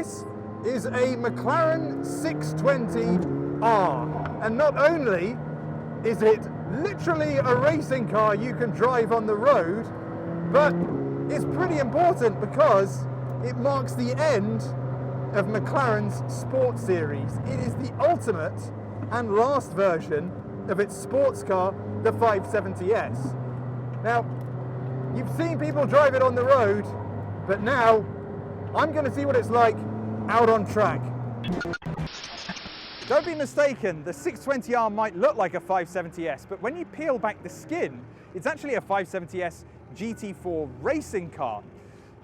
This is a McLaren 620R, and not only is it literally a racing car you can drive on the road, but it's pretty important because it marks the end of McLaren's Sport Series. It is the ultimate and last version of its sports car, the 570S. Now, you've seen people drive it on the road, but now I'm going to see what it's like out on track. Don't be mistaken, the 620R might look like a 570S, but when you peel back the skin, it's actually a 570S GT4 racing car.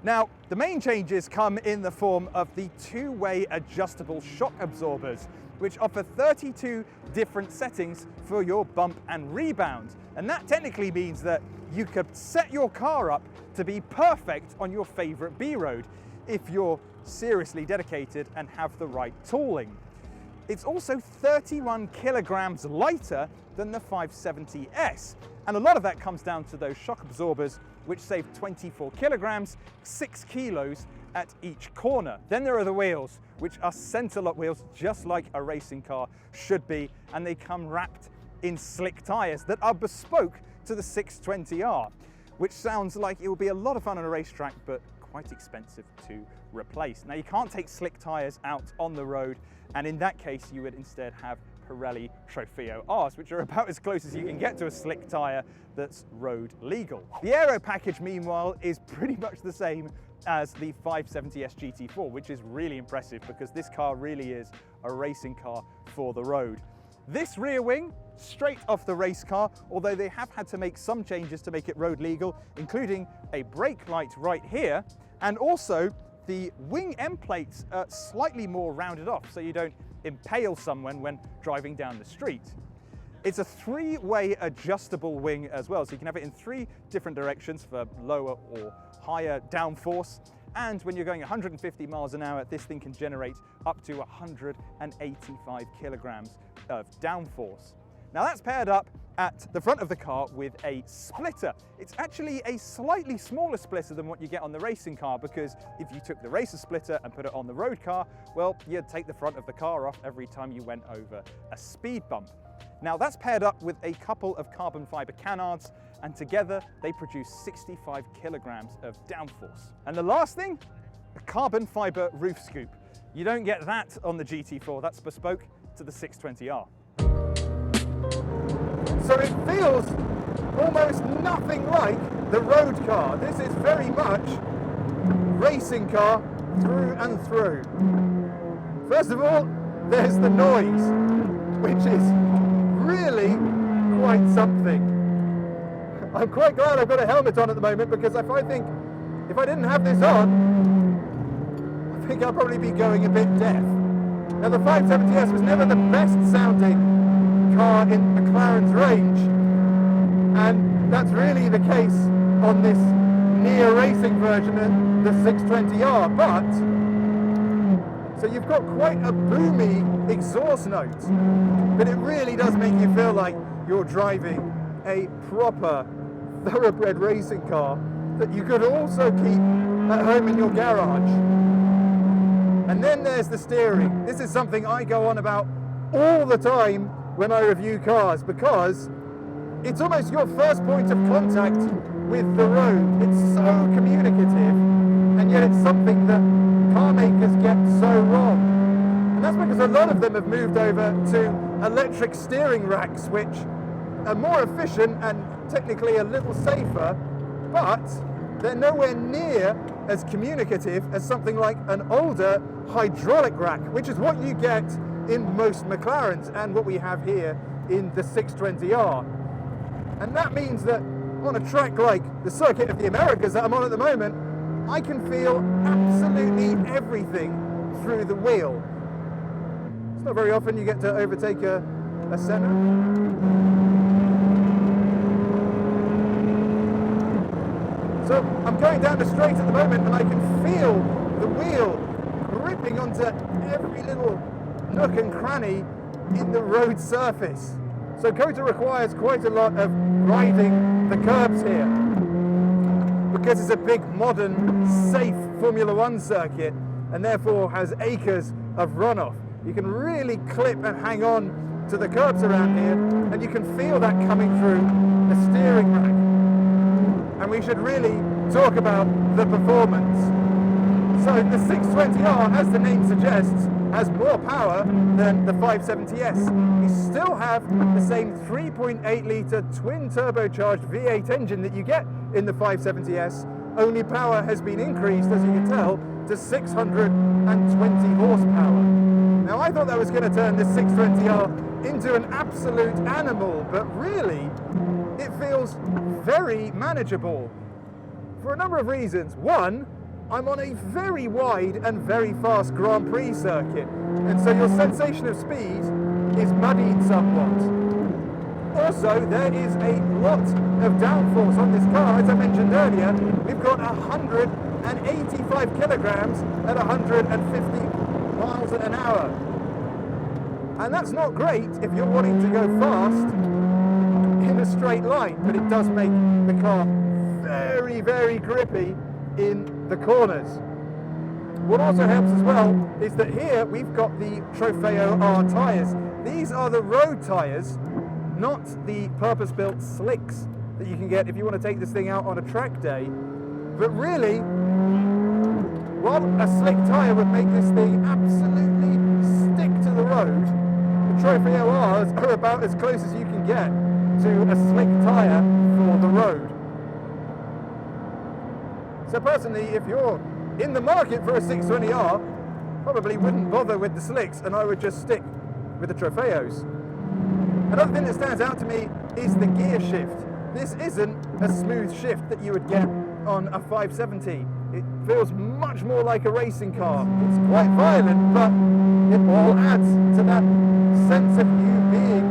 Now, the main changes come in the form of the two-way adjustable shock absorbers, which offer 32 different settings for your bump and rebound. And that technically means that you could set your car up to be perfect on your favorite B-road if you're seriously dedicated and have the right tooling. It's also 31 kilograms lighter than the 570S. And a lot of that comes down to those shock absorbers, which save 24 kilograms, 6 kilos at each corner. Then there are the wheels, which are center lock wheels, just like a racing car should be. And they come wrapped in slick tires that are bespoke to the 620R, which sounds like it will be a lot of fun on a racetrack, but quite expensive to replace. Now, you can't take slick tires out on the road, and in that case, you would instead have Pirelli Trofeo Rs, which are about as close as you can get to a slick tire that's road legal. The aero package, meanwhile, is pretty much the same as the 570S GT4, which is really impressive because this car really is a racing car for the road. This rear wing, straight off the race car, although they have had to make some changes to make it road legal, including a brake light right here, and also the wing end plates are slightly more rounded off so you don't impale someone when driving down the street. It's a three-way adjustable wing as well, so you can have it in 3 different directions for lower or higher downforce. And when you're going 150 miles an hour, this thing can generate up to 185 kilograms of downforce. Now that's paired up at the front of the car with a splitter. It's actually a slightly smaller splitter than what you get on the racing car, because if you took the racer splitter and put it on the road car, well, you'd take the front of the car off every time you went over a speed bump. Now that's paired up with a couple of carbon fiber canards, and together they produce 65 kilograms of downforce. And the last thing, a carbon fiber roof scoop. You don't get that on the GT4, that's bespoke to the 620R. So it feels almost nothing like the road car. This is very much racing car through and through. First of all, there's the noise, which is really quite something. I'm quite glad I've got a helmet on at the moment, because if I didn't have this on, I think I'll probably be going a bit deaf. Now, the 570S was never the best sounding car in McLaren's range, and that's really the case on this near racing version of the 620R, but so you've got quite a boomy exhaust note, but it really does make you feel like you're driving a proper thoroughbred racing car that you could also keep at home in your garage. And then there's the steering. This is something I go on about all the time when I review cars, because it's almost your first point of contact with the road. It's so communicative, and yet it's something that car makers get so wrong. And that's because a lot of them have moved over to electric steering racks, which are more efficient and technically a little safer, but they're nowhere near as communicative as something like an older hydraulic rack, which is what you get in most McLarens and what we have here in the 620R. And that means that on a track like the Circuit of the Americas that I'm on at the moment, I can feel absolutely everything through the wheel. It's not very often you get to overtake a Senna. So I'm going down the straight at the moment, and I can feel the wheel gripping onto every little nook and cranny in the road surface. So COTA requires quite a lot of riding the curbs here, because it's a big, modern, safe Formula One circuit, and therefore has acres of runoff. You can really clip and hang on to the curbs around here, and you can feel that coming through the steering rack. And we should really talk about the performance. So the 620R, as the name suggests, has more power than the 570S. You still have the same 3.8 litre twin turbocharged V8 engine that you get in the 570S, only power has been increased, as you can tell, to 620 horsepower. Now I thought that was going to turn this 620R into an absolute animal, but really it feels very manageable for a number of reasons. One, I'm on a very wide and very fast Grand Prix circuit, and so your sensation of speed is muddied somewhat. Also, there is a lot of downforce on this car. As I mentioned earlier, we've got 185 kilograms at 150 miles an hour. And that's not great if you're wanting to go fast in a straight line, but it does make the car very, very grippy in the corners. What also helps as well is that here we've got the Trofeo R tyres. These are the road tyres, not the purpose-built slicks that you can get if you want to take this thing out on a track day. But really, while a slick tyre would make this thing absolutely stick to the road, the Trofeo R's are about as close as you can get to a slick tyre for the road. So personally, if you're in the market for a 620R, probably wouldn't bother with the slicks, and I would just stick with the Trofeos. Another thing that stands out to me is the gear shift. This isn't a smooth shift that you would get on a 570. It feels much more like a racing car. It's quite violent, but it all adds to that sense of you being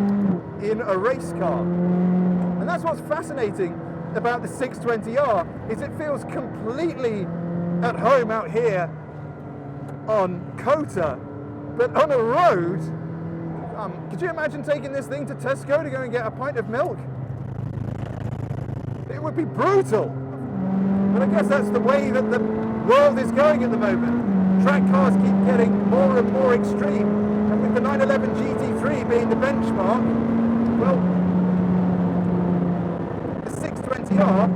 in a race car. And that's what's fascinating about the 620R, is it feels completely at home out here on COTA, but on a road, could you imagine taking this thing to Tesco to go and get a pint of milk? It would be brutal. But I guess that's the way that the world is going at the moment. Track cars keep getting more and more extreme, and with the 911 GT3 being the benchmark, well, the 620R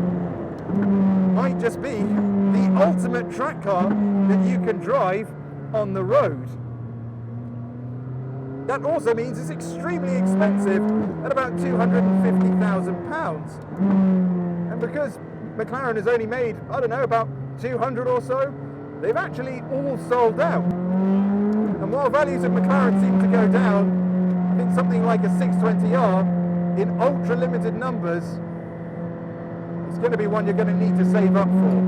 might just be the ultimate track car that you can drive on the road. That also means it's extremely expensive at about £250,000. And because McLaren has only made, I don't know, about 200 or so, they've actually all sold out. And while values of McLaren seem to go down, I think something like a 620R in ultra limited numbers is going to be one you're going to need to save up for.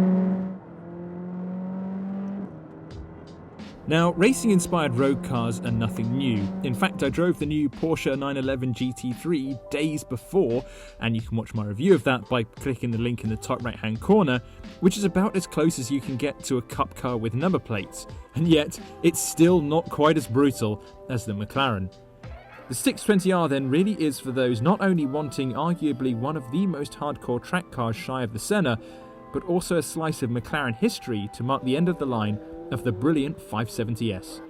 Now, racing-inspired road cars are nothing new. In fact, I drove the new Porsche 911 GT3 days before, and you can watch my review of that by clicking the link in the top right-hand corner, which is about as close as you can get to a cup car with number plates. And yet, it's still not quite as brutal as the McLaren. The 620R then really is for those not only wanting arguably one of the most hardcore track cars shy of the Senna, but also a slice of McLaren history to mark the end of the line of the brilliant 570S.